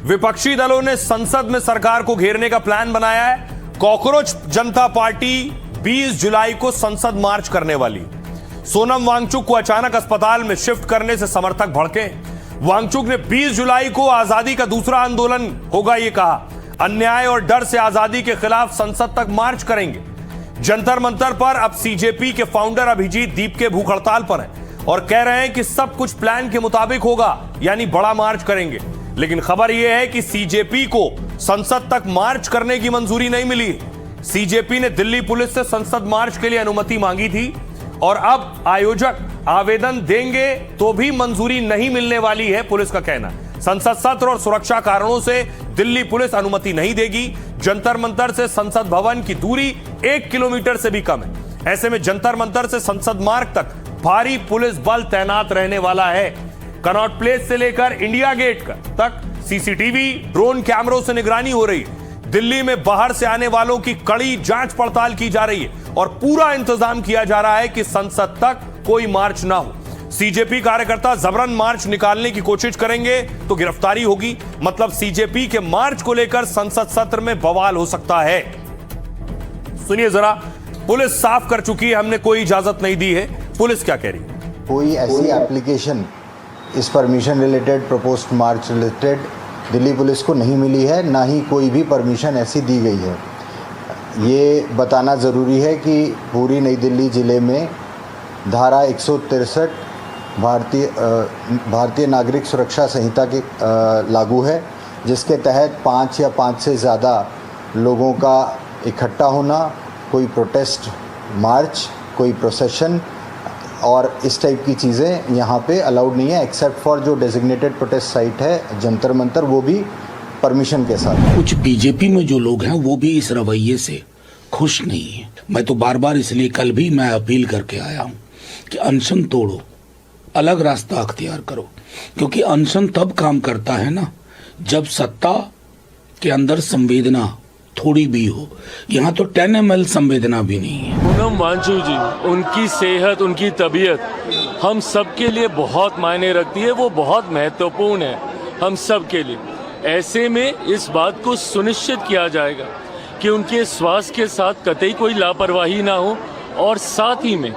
विपक्षी दलों ने संसद में सरकार को घेरने का प्लान बनाया है। कॉकरोच जनता पार्टी 20 जुलाई को संसद मार्च करने वाली। सोनम वांगचुक को अचानक अस्पताल में शिफ्ट करने से समर्थक भड़के। वांगचुक ने 20 जुलाई को आजादी का दूसरा आंदोलन होगा ये कहा। अन्याय और डर से आजादी के खिलाफ संसद तक मार्च करेंगे। जंतर मंतर पर अब सीजेपी के फाउंडर अभिजीत दीपके भूख हड़ताल पर हैं और कह रहे हैं कि सब कुछ प्लान के मुताबिक होगा, यानी बड़ा मार्च करेंगे। लेकिन खबर यह है कि सीजेपी को संसद तक मार्च करने की मंजूरी नहीं मिली। सीजेपी ने दिल्ली पुलिस से संसद मार्च के लिए अनुमति मांगी थी और अब आयोजक आवेदन देंगे तो भी मंजूरी नहीं मिलने वाली है, पुलिस का कहना। संसद सत्र और सुरक्षा कारणों से दिल्ली पुलिस अनुमति नहीं देगी। जंतर मंतर से संसद भवन की दूरी 1 किलोमीटर से भी कम है। ऐसे में जंतर मंतर से संसद मार्ग तक भारी पुलिस बल तैनात रहने वाला है। कनॉट प्लेस से लेकर इंडिया गेट तक सीसीटीवी, ड्रोन कैमरों से निगरानी हो रही है। दिल्ली में बाहर से आने वालों की कड़ी जांच पड़ताल की जा रही है और पूरा इंतजाम किया जा रहा है कि संसद तक कोई मार्च ना हो। सीजेपी कार्यकर्ता जबरन मार्च निकालने की कोशिश करेंगे तो गिरफ्तारी होगी। मतलब सीजेपी के मार्च को लेकर संसद सत्र में बवाल हो सकता है। सुनिए जरा, पुलिस साफ कर चुकी है, हमने कोई इजाजत नहीं दी है। पुलिस क्या कह रही है? कोई ऐसी एप्लीकेशन इस परमिशन रिलेटेड, प्रपोज्ड मार्च रिलेटेड दिल्ली पुलिस को नहीं मिली है, ना ही कोई भी परमिशन ऐसी दी गई है। ये बताना ज़रूरी है कि पूरी नई दिल्ली ज़िले में धारा 163 भारतीय नागरिक सुरक्षा संहिता के लागू है, जिसके तहत 5 या 5 से ज़्यादा लोगों का इकट्ठा होना, कोई प्रोटेस्ट मार्च, कोई प्रोसेशन और इस टाइप की चीज़ें यहाँ पे अलाउड नहीं है, एक्सेप्ट फॉर जो डेजिग्नेटेड प्रोटेस्ट साइट है जंतर मंतर, वो भी परमिशन के साथ। कुछ बीजेपी में जो लोग हैं वो भी इस रवैये से खुश नहीं है। मैं तो बार बार इसलिए कल भी मैं अपील करके आया हूँ कि अनशन तोड़ो, अलग रास्ता अख्तियार करो, क्योंकि अनशन तब काम करता है ना जब सत्ता के अंदर संवेदना थोड़ी भी हो। यहाँ तो 10 ml संवेदना भी नहीं है। सोनम वांगचुक जी, उनकी सेहत, उनकी तबीयत हम सब के लिए बहुत मायने रखती है, वो बहुत महत्वपूर्ण है हम सब के लिए। ऐसे में इस बात को सुनिश्चित किया जाएगा कि उनके स्वास्थ्य के साथ कतई कोई लापरवाही ना हो और साथ ही में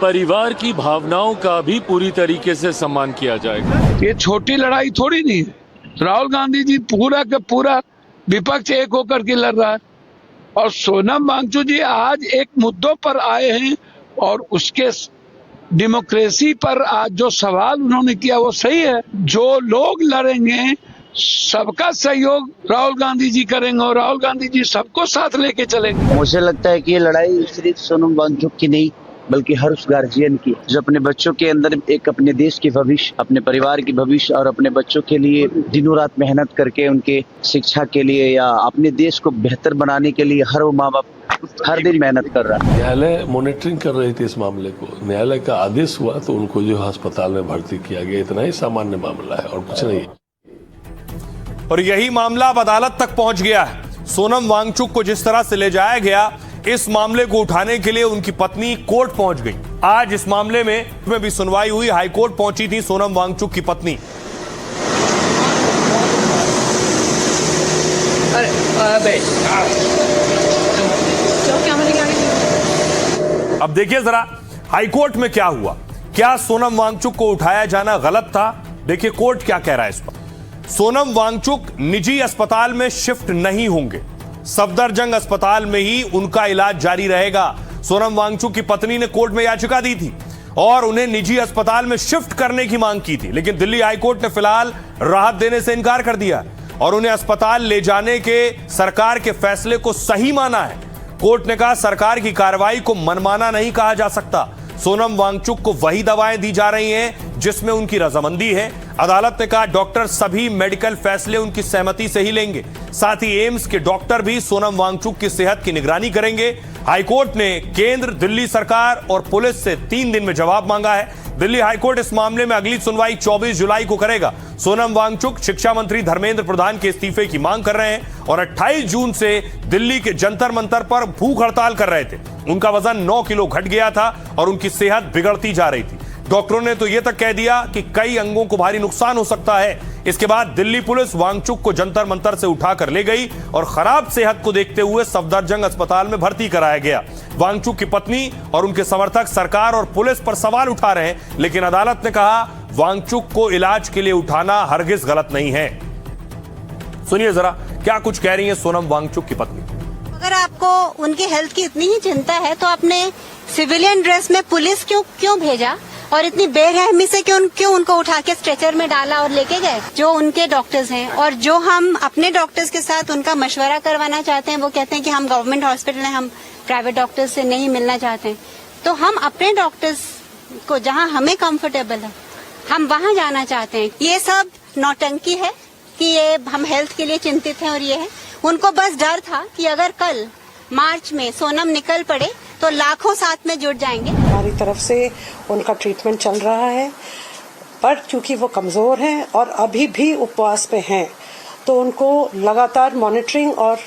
परिवार की भावनाओं का भी पूरी तरीके से सम्मान किया जाएगा। ये छोटी लड़ाई थोड़ी नहीं है। राहुल गांधी जी पूरा का पूरा विपक्ष एक होकर के लड़ रहा है और सोनम वांगचुक जी आज एक मुद्दों पर आए हैं और उसके डेमोक्रेसी पर आज जो सवाल उन्होंने किया वो सही है। जो लोग लड़ेंगे सबका सहयोग राहुल गांधी जी करेंगे और राहुल गांधी जी सबको साथ लेके चलेंगे। मुझे लगता है कि ये लड़ाई सिर्फ सोनम वांगचुक की नहीं बल्कि हर उस गार्जियन की जो अपने बच्चों के अंदर एक अपने देश की भविष्य, अपने परिवार की भविष्य और अपने बच्चों के लिए दिनों रात मेहनत करके उनके शिक्षा के लिए या अपने देश को बेहतर बनाने के लिए हर वो माँ बाप हर दिन मेहनत कर रहा है। न्यायालय मॉनिटरिंग कर रही थी इस मामले को, न्यायालय का आदेश हुआ तो उनको जो अस्पताल में भर्ती किया गया। इतना ही सामान्य मामला है और कुछ नहीं। और यही मामला अब अदालत तक पहुंच गया है। सोनम वांगचुक को जिस तरह से ले जाया गया, इस मामले को उठाने के लिए उनकी पत्नी कोर्ट पहुंच गई। आज इस मामले में भी सुनवाई हुई। हाईकोर्ट पहुंची थी सोनम वांगचुक की पत्नी। अब देखिए जरा हाईकोर्ट में क्या हुआ। क्या सोनम वांगचुक को उठाया जाना गलत था? देखिए कोर्ट क्या कह रहा है इस पर। सोनम वांगचुक निजी अस्पताल में शिफ्ट नहीं होंगे, सफदरजंग अस्पताल में ही उनका इलाज जारी रहेगा। सोनम वांगचुक की पत्नी ने कोर्ट में याचिका दी थी और उन्हें निजी अस्पताल में शिफ्ट करने की मांग की थी, लेकिन दिल्ली हाईकोर्ट ने फिलहाल राहत देने से इनकार कर दिया और उन्हें अस्पताल ले जाने के सरकार के फैसले को सही माना है। कोर्ट ने कहा सरकार की कार्रवाई को मनमाना नहीं कहा जा सकता। सोनम वांगचुक को वही दवाएं दी जा रही हैं जिसमें उनकी रजामंदी है। अदालत ने कहा डॉक्टर सभी मेडिकल फैसले उनकी सहमति से ही लेंगे। साथ ही एम्स के डॉक्टर भी सोनम वांगचुक की सेहत की निगरानी करेंगे। हाईकोर्ट ने केंद्र, दिल्ली सरकार और पुलिस से 3 दिन में जवाब मांगा है। दिल्ली हाईकोर्ट इस मामले में अगली सुनवाई 24 जुलाई को करेगा। सोनम वांगचुक शिक्षा मंत्री धर्मेंद्र प्रधान के इस्तीफे की मांग कर रहे हैं और 28 जून से दिल्ली के जंतर मंतर पर भूख हड़ताल कर रहे थे। उनका वजन 9 किलो घट गया था और उनकी सेहत बिगड़ती जा रही थी। डॉक्टरों ने तो यह तक कह दिया कि कई अंगों को भारी नुकसान हो सकता है। इसके बाद दिल्ली पुलिस वांगचुक को जंतर मंतर से उठाकर ले गई और खराब सेहत को देखते हुए सफदरजंग अस्पताल में भर्ती कराया गया। वांगचुक की पत्नी और उनके समर्थक सरकार और पुलिस पर सवाल उठा रहे हैं, लेकिन अदालत ने कहा वांगचुक को इलाज के लिए उठाना हरगिज गलत नहीं है। सुनिए जरा क्या कुछ कह रही है सोनम वांगचुक की पत्नी। अगर आपको उनकी हेल्थ की इतनी ही चिंता है तो आपने सिविलियन ड्रेस में पुलिस क्यों भेजा और इतनी बेरहमी से क्यों उनको उठा के स्ट्रेचर में डाला और लेके गए। जो उनके डॉक्टर्स हैं और जो हम अपने डॉक्टर्स के साथ उनका मशवरा करवाना चाहते हैं, वो कहते हैं कि हम गवर्नमेंट हॉस्पिटल हैं, हम प्राइवेट डॉक्टर्स से नहीं मिलना चाहते हैं। तो हम अपने डॉक्टर्स को जहां हमें कंफर्टेबल है हम वहां जाना चाहते हैं। ये सब नौटंकी है कि ये हम हेल्थ के लिए चिंतित हैं और ये है। उनको बस डर था कि अगर कल मार्च में सोनम निकल पड़े तो लाखों साथ में जुट जाएंगे। हमारी तरफ से उनका ट्रीटमेंट चल रहा है, पर क्योंकि वो कमजोर हैं और अभी भी उपवास पे हैं तो उनको लगातार मॉनिटरिंग और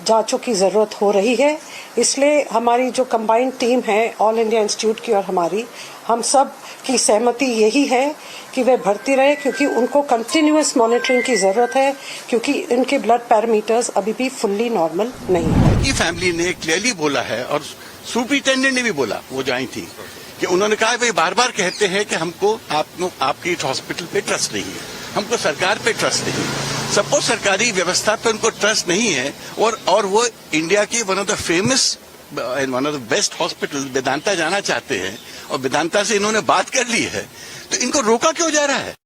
जांचों की जरूरत हो रही है। इसलिए हमारी जो कंबाइंड टीम है ऑल इंडिया इंस्टीट्यूट की और हमारी, हम सब की सहमति यही है कि वे भर्ती रहे, क्योंकि उनको कंटिन्यूअस मॉनिटरिंग की जरूरत है, क्योंकि इनके ब्लड पैरामीटर्स अभी भी फुल्ली नॉर्मल नहीं है। उनकी फैमिली ने क्लियरली बोला है और सुपरिटेंडेंट ने भी बोला, वो जो आई थी, कि उन्होंने कहा वे बार बार कहते हैं कि हमको आपकी हॉस्पिटल पे ट्रस्ट नहीं है, हमको सरकार पे ट्रस्ट नहीं है। सपोज सरकारी व्यवस्था पे उनको ट्रस्ट नहीं है और वो इंडिया की one of the famous and one of the best hospital Vedanta जाना चाहते हैं और वेदांता से इन्होंने बात कर ली है, तो इनको रोका क्यों जा रहा है?